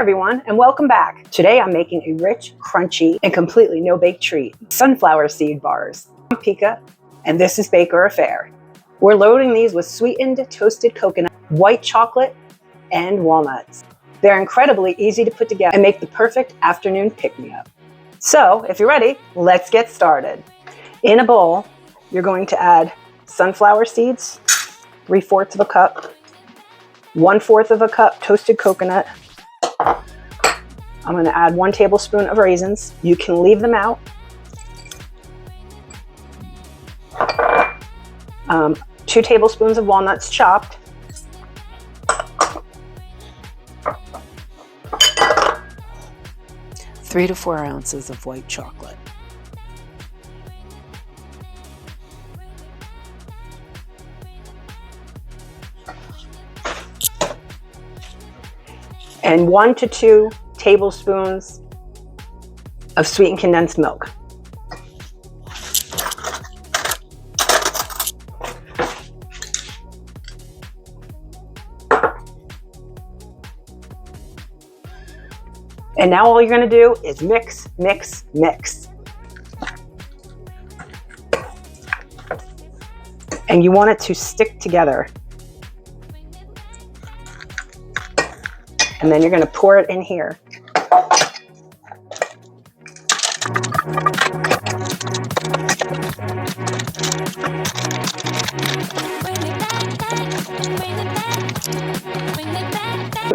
everyone, and welcome back. Today I'm making a rich, crunchy, and completely no-bake treat. Sunflower seed bars. I'm Pika, and this is Baker Affair. We're loading these with sweetened toasted coconut, white chocolate, and walnuts. They're incredibly easy to put together and make the perfect afternoon pick-me-up. So, if you're ready, let's get started. In a bowl, you're going to add sunflower seeds, 3/4 of a cup, 1/4 of a cup toasted coconut. I'm going to add 1 tablespoon of raisins. You can leave them out. 2 tablespoons of walnuts chopped. Three to 4 ounces of white chocolate. And 1 to 2 tablespoons of sweetened condensed milk. And now all you're going to do is mix, mix, mix. And you want it to stick together. And then you're going to pour it in here.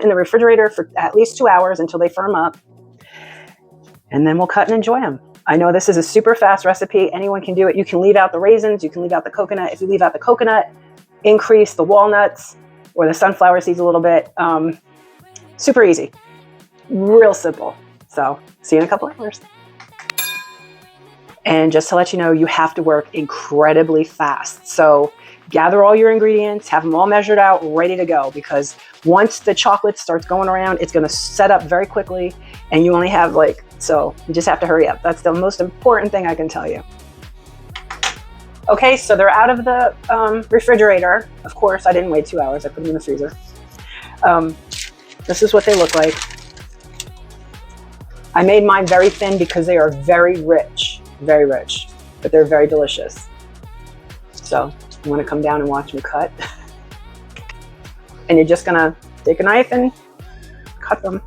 In the refrigerator for at least 2 hours until they firm up. And then we'll cut and enjoy them. I know this is a super fast recipe. Anyone can do it. You can leave out the raisins. You can leave out the coconut. If you leave out the coconut, increase the walnuts or the sunflower seeds a little bit. Super easy, real simple. So see you in a couple hours. And just to let you know, you have to work incredibly fast. So gather all your ingredients, have them all measured out, ready to go, because once the chocolate starts going around, it's gonna set up very quickly and you only have so you just have to hurry up. That's the most important thing I can tell you. Okay, so they're out of the refrigerator. Of course, I didn't wait 2 hours, I put them in the freezer. This is what they look like. I made mine very thin because they are very rich, but they're very delicious. So you want to come down and watch me cut. And you're just gonna take a knife and cut them.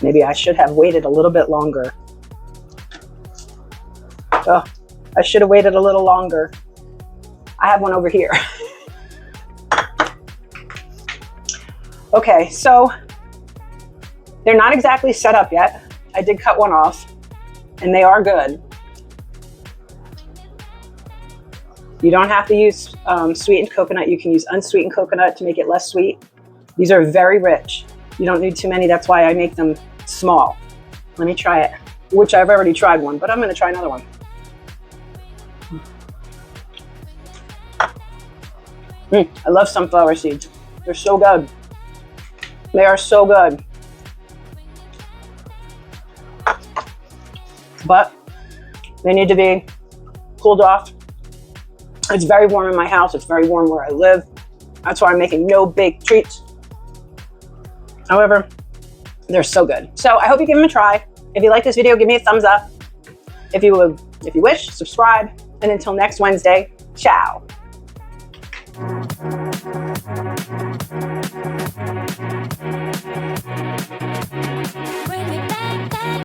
Maybe I should have waited a little bit longer. Oh, I should have waited a little longer. I have one over here. Okay, so they're not exactly set up yet. I did cut one off, and they are good. You don't have to use sweetened coconut. You can use unsweetened coconut to make it less sweet. These are very rich. You don't need too many. That's why I make them small. Let me try it, which I've already tried one, but I'm going to try another one. I love sunflower seeds. They're so good. They are so good. But they need to be cooled off. It's very warm in my house. It's very warm where I live. That's why I'm making no-bake treats. However, they're so good. So I hope you give them a try. If you like this video, give me a thumbs up. If you wish, subscribe. And until next Wednesday, ciao.